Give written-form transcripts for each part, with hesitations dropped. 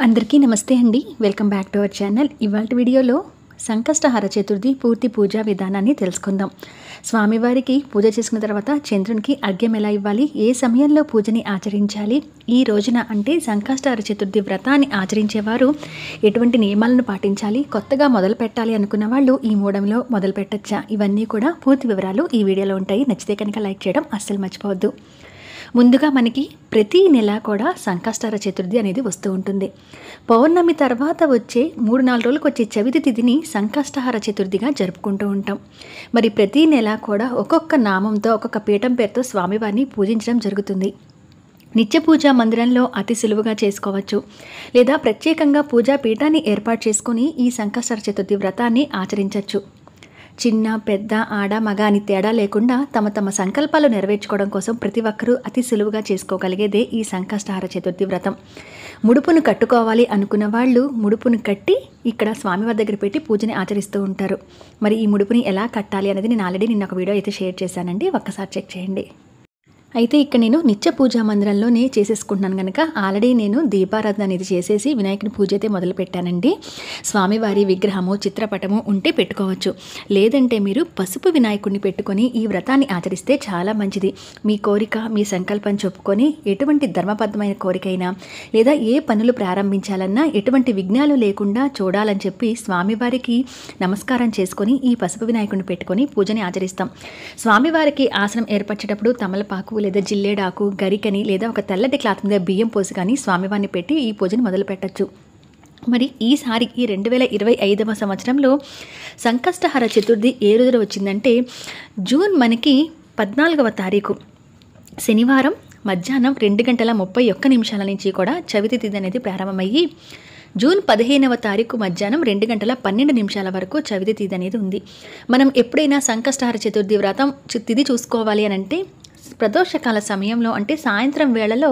అందరికీ నమస్తే అండి. Welcome back to our channel. ఇవాల్టి వీడియోలో సంకష్టహర చతుర్థి పూర్తి పూజా విధానాన్ని తెలుసుకుందాం. స్వామివారికి పూజ చేసుకున్న తర్వాత చంద్రునికి అర్ఘ్యం ఎలా ఇవ్వాలి, ఏ సమయంలో పూజని ఆచరించాలి, ఈ రోజున అంటే సంకష్టహర చతుర్థి వ్రతాన్ని ఆచరించేవారు ఎటువంటి నియమాలను పాటించాలి, కొత్తగా మొదలు పెట్టాలి అనుకున్న వాళ్ళు ఈ మూడంలో మొదలు పెట్టచ్చా, ఇవన్నీ కూడా పూర్తి వివరాలు ఈ వీడియోలో ఉంటాయి. నచ్చితే కనుక లైక్ చేయడం అస్సలు మర్చిపోవద్దు. ముందుగా మనకి ప్రతి నెల కూడా సంకష్టహర చతుర్థి అనేది వస్తూ ఉంటుంది. పౌర్ణమి తర్వాత వచ్చే 3-4 రోజులకు వచ్చే చవితి తిథిని సంకష్టహర చతుర్థిగా జరుపుకుంటూ ఉంటాం. మరి ప్రతి నెల కూడా ఒక్కొక్క నామంతో ఒక్కొక్క పీఠం పేరుతో స్వామివారిని పూజించడం జరుగుతుంది. నిత్య పూజా మందిరంలో అతి సులువుగా చేసుకోవచ్చు, లేదా ప్రత్యేకంగా పూజా పీఠాన్ని ఏర్పాటు చేసుకుని ఈ సంకష్టహర చతుర్థి వ్రతాన్ని ఆచరించవచ్చు. చిన్న పెద్ద ఆడ మగ అని తేడా లేకుండా తమ తమ సంకల్పాలు నెరవేర్చుకోవడం కోసం ప్రతి ఒక్కరూ అతి సులువుగా చేసుకోగలిగేదే ఈ సంకష్టహర చతుర్థి వ్రతం. ముడుపును కట్టుకోవాలి అనుకున్న వాళ్ళు ముడుపును కట్టి ఇక్కడ స్వామివారి దగ్గర పెట్టి పూజని ఆచరిస్తూ ఉంటారు. మరి ఈ ముడుపుని ఎలా కట్టాలి అనేది నేను ఆల్రెడీ నిన్న ఒక వీడియో అయితే షేర్ చేశానండి, ఒక్కసారి చెక్ చేయండి. అయితే ఇక్కడ నేను నిత్య పూజా మందిరంలోనే చేసేసుకుంటున్నాను కనుక ఆల్రెడీ నేను దీపారాధన అనేది చేసేసి వినాయకుని పూజ అయితే మొదలు పెట్టానండి. స్వామివారి విగ్రహము చిత్రపటము ఉంటే పెట్టుకోవచ్చు, లేదంటే మీరు పసుపు వినాయకుడిని పెట్టుకొని ఈ వ్రతాన్ని ఆచరిస్తే చాలా మంచిది. మీ కోరిక మీ సంకల్పం చెప్పుకొని ఎటువంటి ధర్మబద్ధమైన కోరికైనా లేదా ఏ పనులు ప్రారంభించాలన్నా ఎటువంటి విఘ్నాలు లేకుండా చూడాలని చెప్పి స్వామివారికి నమస్కారం చేసుకొని ఈ పసుపు వినాయకుడిని పెట్టుకొని పూజని ఆచరిస్తాం. స్వామివారికి ఆసనం ఏర్పరచేటప్పుడు తమలపాకు లేదా జిల్లేడాకు గరికని లేదా ఒక తెల్లటి క్లాత్ మీద బియ్యం పోసి కానీ స్వామివారిని పెట్టి ఈ పూజని మొదలు పెట్టచ్చు. మరి ఈసారి ఈ 2025వ సంవత్సరంలో సంకష్టహర చతుర్థి ఏ రోజున వచ్చిందంటే జూన్ మనకి 14వ తారీఖు శనివారం మధ్యాహ్నం 2:31 నుంచి కూడా చవితి తిథి అనేది ప్రారంభమయ్యి జూన్ 15వ తారీఖు మధ్యాహ్నం 2:12 వరకు చవితి తిథి అనేది ఉంది. మనం ఎప్పుడైనా సంకష్టహర చతుర్థి వ్రతం తిథి చూసుకోవాలి అని అంటే ప్రదోషకాల సమయంలో అంటే సాయంత్రం వేళలో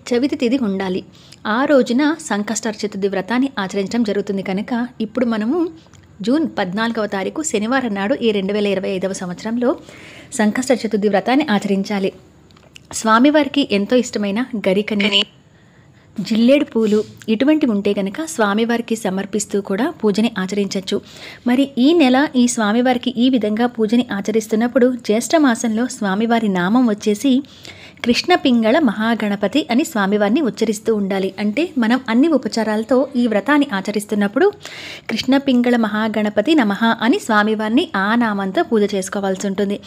చవితి తిథి ఉండాలి. ఆ రోజున సంకష్టహర చతుర్థి వ్రతాన్ని ఆచరించడం జరుగుతుంది కనుక ఇప్పుడు మనము జూన్ 14వ తారీఖు శనివారం నాడు ఈ 2025వ సంవత్సరంలో సంకష్టహర చతుర్థి వ్రతాన్ని ఆచరించాలి. స్వామివారికి ఎంతో ఇష్టమైన గరికని జిల్లేడు పూలు ఇటువంటి ఉంటే కనుక స్వామివారికి సమర్పిస్తూ కూడా పూజని ఆచరించవచ్చు. మరి ఈ నెల ఈ స్వామివారికి ఈ విధంగా పూజని ఆచరిస్తున్నప్పుడు జ్యేష్ఠ మాసంలో స్వామివారి నామం వచ్చేసి కృష్ణ పింగళ మహాగణపతి అని స్వామివారిని ఉచ్చరిస్తూ ఉండాలి. అంటే మనం అన్ని ఉపచారాలతో ఈ వ్రతాన్ని ఆచరిస్తున్నప్పుడు కృష్ణ పింగళ మహాగణపతి నమః అని స్వామివారిని ఆ నామంతో పూజ చేసుకోవాల్సి ఉంటుంది.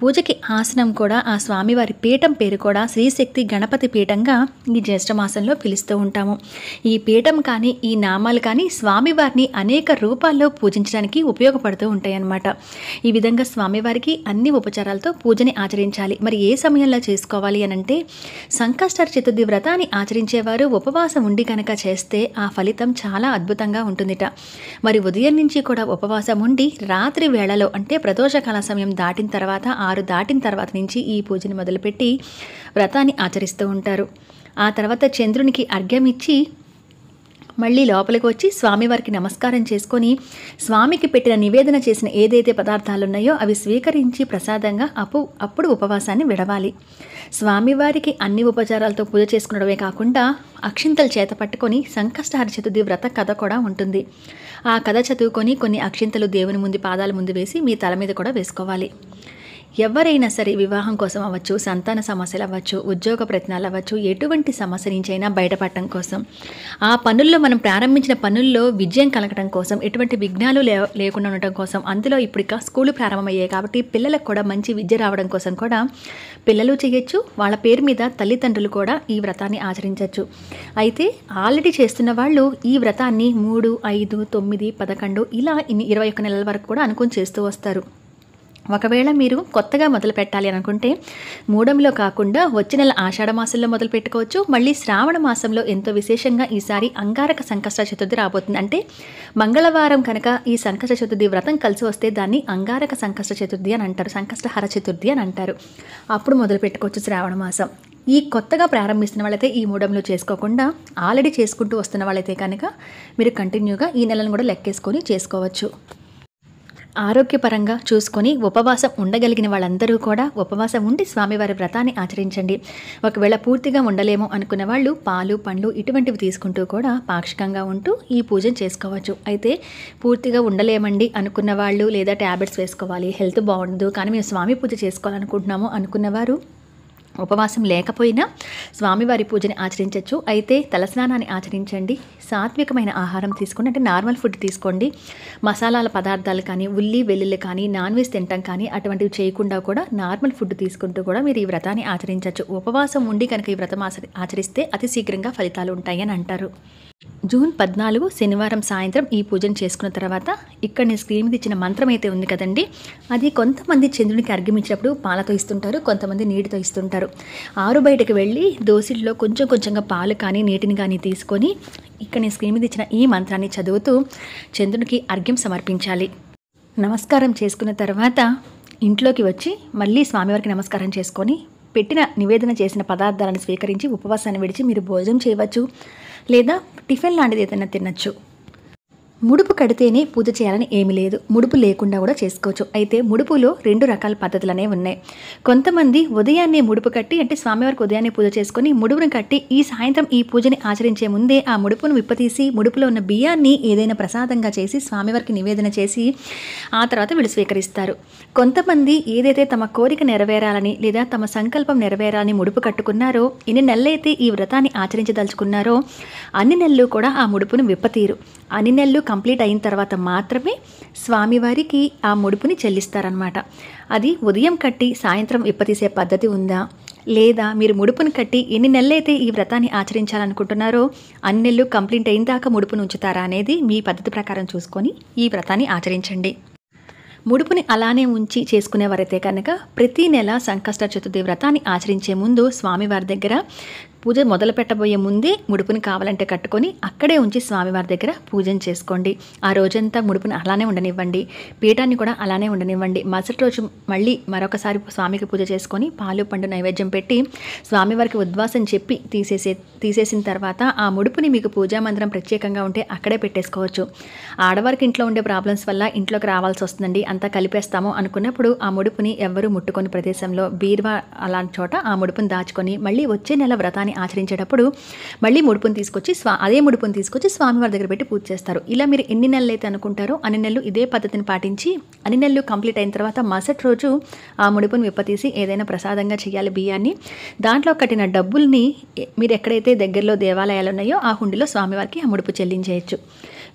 పూజకి ఆసనం కూడా ఆ స్వామివారి పీఠం పేరు కూడా శ్రీశక్తి గణపతి పీఠంగా ఈ జ్యేష్ఠ మాసంలో పిలుస్తూ ఉంటాము. ఈ పీఠం కానీ ఈ నామాలు కానీ స్వామివారిని అనేక రూపాల్లో పూజించడానికి ఉపయోగపడుతూ ఉంటాయి అన్నమాట. ఈ విధంగా స్వామివారికి అన్ని ఉపచారాలతో పూజని ఆచరించాలి. మరి ఏ సమయంలో చేసుకోవాలి అనంటే సంకష్టహర చతుర్థి వ్రతాన్ని ఆచరించేవారు ఉపవాసం ఉండి కనుక చేస్తే ఆ ఫలితం చాలా అద్భుతంగా ఉంటుందిట. మరి ఉదయం నుంచి కూడా ఉపవాసం ఉండి రాత్రి వేళలో అంటే ప్రదోషకాల సమయం దాటిన తర్వాత 6 దాటిన తర్వాత నుంచి ఈ పూజని మొదలుపెట్టి వ్రతాన్ని ఆచరిస్తూ ఉంటారు. ఆ తర్వాత చంద్రునికి అర్ఘ్యం ఇచ్చి మళ్ళీ లోపలికి వచ్చి స్వామివారికి నమస్కారం చేసుకొని స్వామికి పెట్టిన నివేదన చేసిన ఏదైతే పదార్థాలు ఉన్నాయో అవి స్వీకరించి ప్రసాదంగా అప్పుడు ఉపవాసాన్ని విడవాలి. స్వామివారికి అన్ని ఉపచారాలతో పూజ చేసుకునడమే కాకుండా అక్షింతలు చేత పట్టుకొని సంకష్టహర చతుర్థి వ్రత కథ కూడా ఉంటుంది. ఆ కథ చదువుకొని కొన్ని అక్షింతలు దేవుని ముందు పాదాల ముందు వేసి మీ తల మీద కూడా వేసుకోవాలి. ఎవరైనా సరే వివాహం కోసం అవ్వచ్చు, సంతాన సమస్యలు అవ్వచ్చు, ఉద్యోగ ప్రయత్నాలు అవ్వచ్చు, ఎటువంటి సమస్య నుంచైనా బయటపడటం కోసం, ఆ పనుల్లో మనం ప్రారంభించిన పనుల్లో విజయం కలగటం కోసం, ఎటువంటి విఘ్నాలు లేకుండా ఉండటం కోసం, అందులో ఇప్పుడు స్కూలు ప్రారంభమయ్యాయి కాబట్టి పిల్లలకు కూడా మంచి విద్య రావడం కోసం కూడా పిల్లలు చేయొచ్చు. వాళ్ళ పేరు మీద తల్లిదండ్రులు కూడా ఈ వ్రతాన్ని ఆచరించవచ్చు. అయితే ఆల్రెడీ చేస్తున్న వాళ్ళు ఈ వ్రతాన్ని 3, 5, 9, 11 ఇలా 21 నెలల వరకు కూడా అనుకుని చేస్తూ వస్తారు. ఒకవేళ మీరు కొత్తగా మొదలు పెట్టాలి అనుకుంటే మూడంలో కాకుండా వచ్చే నెల ఆషాఢ మాసంలో మొదలు పెట్టుకోవచ్చు. మళ్ళీ శ్రావణ మాసంలో ఎంతో విశేషంగా ఈసారి అంగారక సంకష్ట చతుర్థి రాబోతుంది. అంటే మంగళవారం కనుక ఈ సంకష్ట చతుర్థి వ్రతం కలిసి వస్తే దాన్ని అంగారక సంకష్ట చతుర్థి అని అంటారు, సంకష్టహర చతుర్థి అని అంటారు. అప్పుడు మొదలు పెట్టుకోవచ్చు శ్రావణ మాసం. ఈ కొత్తగా ప్రారంభిస్తున్న వాళ్ళైతే ఈ మూడంలో చేసుకోకుండా ఆల్రెడీ చేసుకుంటూ వస్తున్న వాళ్ళైతే కనుక మీరు కంటిన్యూగా ఈ నెలను కూడా లెక్కేసుకొని చేసుకోవచ్చు. ఆరోగ్యపరంగా చూసుకొని ఉపవాసం ఉండగలిగిన వాళ్ళందరూ కూడా ఉపవాసం ఉండి స్వామివారి వ్రతాన్ని ఆచరించండి. ఒకవేళ పూర్తిగా ఉండలేము అనుకున్న వాళ్ళు పాలు, పండ్లు ఇటువంటివి తీసుకుంటూ కూడా పాక్షికంగా ఉంటూ ఈ పూజను చేసుకోవచ్చు. అయితే పూర్తిగా ఉండలేమండి అనుకున్న వాళ్ళు, లేదా ట్యాబ్లెట్స్ వేసుకోవాలి, హెల్త్ బాగుండదు కానీ మేము స్వామి పూజ చేసుకోవాలనుకుంటున్నాము అనుకున్నవారు ఉపవాసం లేకపోయినా స్వామివారి పూజని ఆచరించవచ్చు. అయితే తలస్నానాన్ని ఆచరించండి. సాత్వికమైన ఆహారం తీసుకోండి, అంటే నార్మల్ ఫుడ్ తీసుకోండి. మసాలాల పదార్థాలు కానీ, ఉల్లి వెల్లుల్లి కానీ, నాన్ వెజ్ తినటం కానీ అటువంటివి చేయకుండా కూడా నార్మల్ ఫుడ్ తీసుకుంటూ కూడా మీరు ఈ వ్రతాన్ని ఆచరించవచ్చు. ఉపవాసం ఉండి కనుక ఈ వ్రతం ఆచరిస్తే అతి శీఘ్రంగా ఫలితాలు ఉంటాయి అని అంటారు. జూన్ 14 శనివారం సాయంత్రం ఈ పూజను చేసుకున్న తర్వాత ఇక్కడ నేను స్క్రీన్ మీద ఇచ్చిన మంత్రం అయితే ఉంది కదండి, అది కొంతమంది చంద్రునికి అర్ఘ్యమిచ్చినప్పుడు పాలతో ఇస్తుంటారు, కొంతమంది నీటితో ఇస్తుంటారు. ఆరు బయటకు వెళ్ళి దోసిట్లో కొంచెం కొంచెంగా పాలు కానీ నీటిని కానీ తీసుకొని ఇక్కడ నేను స్క్రీన్ మీద ఇచ్చిన ఈ మంత్రాన్ని చదువుతూ చంద్రునికి అర్ఘ్యం సమర్పించాలి. నమస్కారం చేసుకున్న తర్వాత ఇంట్లోకి వచ్చి మళ్ళీ స్వామివారికి నమస్కారం చేసుకొని పెట్టిన నివేదన చేసిన పదార్థాలను స్వీకరించి ఉపవాసాన్ని విడిచి మీరు భోజనం చేయవచ్చు, లేదా టిఫిన్ లాంటిది ఏదైనా తినచ్చు. ముడుపు కడితేనే పూజ చేయాలని ఏమీ లేదు, ముడుపు లేకుండా కూడా చేసుకోవచ్చు. అయితే ముడుపులో 2 రకాల పద్ధతులనే ఉన్నాయి. కొంతమంది ఉదయాన్నే ముడుపు కట్టి, అంటే స్వామివారికి ఉదయాన్నే పూజ చేసుకొని ముడుపును కట్టి ఈ సాయంత్రం ఈ పూజని ఆచరించే ముందే ఆ ముడుపును విప్పతీసి ముడుపులో ఉన్న బియ్యాన్ని ఏదైనా ప్రసాదంగా చేసి స్వామివారికి నివేదన చేసి ఆ తర్వాత వీళ్ళు స్వీకరిస్తారు. కొంతమంది ఏదైతే తమ కోరిక నెరవేరాలని లేదా తమ సంకల్పం నెరవేరాలని ముడుపు కట్టుకున్నారో, ఎన్ని నెలలైతే ఈ వ్రతాన్ని ఆచరించదలుచుకున్నారో అన్ని నెలలు కూడా ఆ ముడుపును విప్పతీరు. అన్ని నెలలు కంప్లీట్ అయిన తర్వాత మాత్రమే స్వామివారికి ఆ ముడుపుని చెల్లిస్తారనమాట. అది ఉదయం కట్టి సాయంత్రం విప్పతీసే పద్ధతి ఉందా, లేదా మీరు ముడుపుని కట్టి ఎన్ని నెలలైతే ఈ వ్రతాన్ని ఆచరించాలనుకుంటున్నారో అన్ని నెలలు కంప్లీట్ అయిన దాకా ముడుపును ఉంచుతారా అనేది మీ పద్ధతి ప్రకారం చూసుకొని ఈ వ్రతాన్ని ఆచరించండి. ముడుపుని అలానే ఉంచి చేసుకునేవారైతే కనుక ప్రతి నెల సంకష్ట చతుర్థి వ్రతాన్ని ఆచరించే ముందు స్వామివారి దగ్గర పూజ మొదలు పెట్టబోయే ముందే ముడుపుని కావాలంటే కట్టుకొని అక్కడే ఉంచి స్వామివారి దగ్గర పూజను చేసుకోండి. ఆ రోజంతా ముడుపుని అలానే ఉండనివ్వండి, పీఠాన్ని కూడా అలానే ఉండనివ్వండి. మరుసటి రోజు మళ్ళీ మరొకసారి స్వామికి పూజ చేసుకొని పాలు పండు నైవేద్యం పెట్టి స్వామివారికి ఉద్వాసం చెప్పి తీసేసిన తర్వాత ఆ ముడుపుని మీకు పూజా మందిరం ప్రత్యేకంగా ఉంటే అక్కడే పెట్టేసుకోవచ్చు. ఆడవారికి ఇంట్లో ఉండే ప్రాబ్లమ్స్ వల్ల ఇంట్లోకి రావాల్సి వస్తుందండి, అంతా కలిపేస్తాము అనుకున్నప్పుడు ఆ ముడుపుని ఎవ్వరూ ముట్టుకొని ప్రదేశంలో బీరువా అలాంటి చోట ఆ ముడుపుని దాచుకొని మళ్ళీ వచ్చే నెల వ్రతాన్ని ఆచరించేటప్పుడు మళ్ళీ ముడుపుని తీసుకొచ్చి అదే ముడుపుని తీసుకొచ్చి స్వామివారి దగ్గర పెట్టి పూజ చేస్తారు. ఇలా మీరు ఎన్ని నెలలు అయితే అనుకుంటారో అన్ని నెలలు ఇదే పద్ధతిని పాటించి అన్ని నెలలు కంప్లీట్ అయిన తర్వాత మరుసటి రోజు ఆ ముడుపుని విప్పతీసి ఏదైనా ప్రసాదంగా చేయాలి బియ్యాన్ని. దాంట్లో కట్టిన డబ్బుల్ని మీరు ఎక్కడైతే దగ్గరలో దేవాలయాలు ఉన్నాయో ఆ హుండీలో స్వామివారికి ఆ ముడుపు చెల్లించేయచ్చు.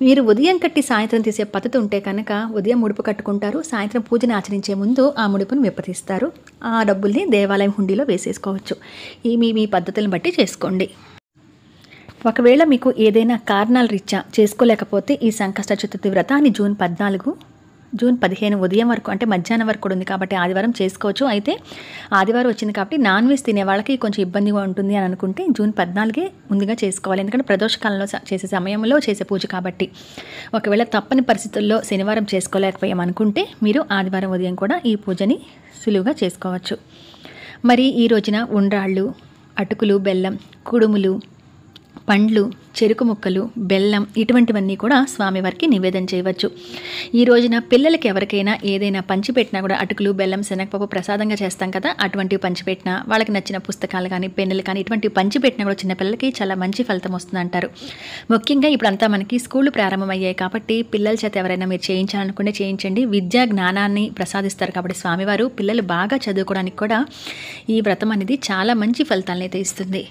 మీరు ఉదయం కట్టి సాయంత్రం తీసే పద్ధతి ఉంటే కనుక ఉదయం ముడుపు కట్టుకుంటారు, సాయంత్రం పూజను ఆచరించే ముందు ఆ ముడుపును విప్పతీస్తారు, ఆ డబ్బుల్ని దేవాలయం హుండీలో వేసేసుకోవచ్చు. ఈ మీ పద్ధతులను బట్టి చేసుకోండి. ఒకవేళ మీకు ఏదైనా కారణాల రీత్యా చేసుకోలేకపోతే ఈ సంకష్ట చతుర్థి వ్రతాన్ని జూన్ 15 ఉదయం వరకు, అంటే మధ్యాహ్నం వరకు కూడా ఉంది కాబట్టి ఆదివారం చేసుకోవచ్చు. అయితే ఆదివారం వచ్చింది కాబట్టి నాన్ వెజ్ తినే వాళ్ళకి కొంచెం ఇబ్బందిగా ఉంటుంది అని అనుకుంటే జూన్ 14 ముందుగా చేసుకోవాలి. ఎందుకంటే ప్రదోషకాలంలో చేసే సమయంలో చేసే పూజ కాబట్టి. ఒకవేళ తప్పని పరిస్థితుల్లో శనివారం చేసుకోలేకపోయామనుకుంటే మీరు ఆదివారం ఉదయం కూడా ఈ పూజని సులువుగా చేసుకోవచ్చు. మరి ఈ రోజున ఉండ్రాళ్ళు, అటుకులు, బెల్లం, కుడుములు, పండ్లు, చెరుకు ముక్కలు, బెల్లం ఇటువంటివన్నీ కూడా స్వామివారికి నివేదన చేయవచ్చు. ఈ రోజున పిల్లలకి ఎవరికైనా ఏదైనా పంచిపెట్టినా కూడా అటుకులు, బెల్లం, శనగపప్పు ప్రసాదంగా చేస్తాం కదా, అటువంటివి పంచిపెట్టినా, వాళ్ళకి నచ్చిన పుస్తకాలు కానీ పెన్నులు కానీ ఇటువంటివి పంచిపెట్టినా కూడా చిన్నపిల్లలకి చాలా మంచి ఫలితం వస్తుంది అంటారు. ముఖ్యంగా ఇప్పుడంతా మనకి స్కూళ్ళు ప్రారంభమయ్యాయి కాబట్టి పిల్లల చేత ఎవరైనా మీరు చేయించాలనుకుంటే చేయించండి. విద్యా జ్ఞానాన్ని ప్రసాదిస్తారు కాబట్టి స్వామివారు పిల్లలు బాగా చదువుకోవడానికి కూడా ఈ వ్రతం అనేది చాలా మంచి ఫలితాలను అయితే ఇస్తుంది.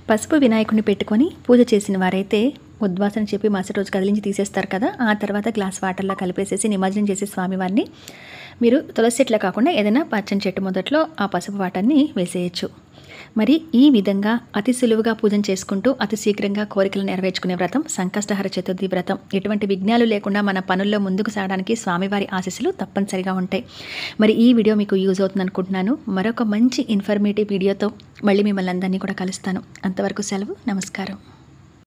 పసుపు వినాయకుడిని పెట్టుకొని పూజ చేసిన వారైతే ఉద్వాసన చెప్పి మరుసటి రోజు కదిలించి తీసేస్తారు కదా, ఆ తర్వాత గ్లాస్ వాటర్లో కలిపేసేసి నిమజ్జనం చేసే స్వామివారిని మీరు తులసి చెట్ల కాకుండా ఏదైనా పచ్చని చెట్టు మొదట్లో ఆ పసుపు వాటర్ని వేసేయచ్చు. మరి ఈ విధంగా అతి సులువుగా పూజను చేసుకుంటూ అతి శీఘ్రంగా కోరికలు నెరవేర్చుకునే వ్రతం సంకష్టహర చతుర్థి వ్రతం. ఎటువంటి విఘ్నాలు లేకుండా మన పనుల్లో ముందుకు సాగడానికి స్వామివారి ఆశీస్సులు తప్పనిసరిగా ఉంటాయి. మరి ఈ వీడియో మీకు యూజ్ అవుతుంది అనుకుంటున్నాను. మరొక మంచి ఇన్ఫర్మేటివ్ వీడియోతో మళ్ళీ మిమ్మల్ని అందరినీ కూడా కలుస్తాను. అంతవరకు సెలవు, నమస్కారం.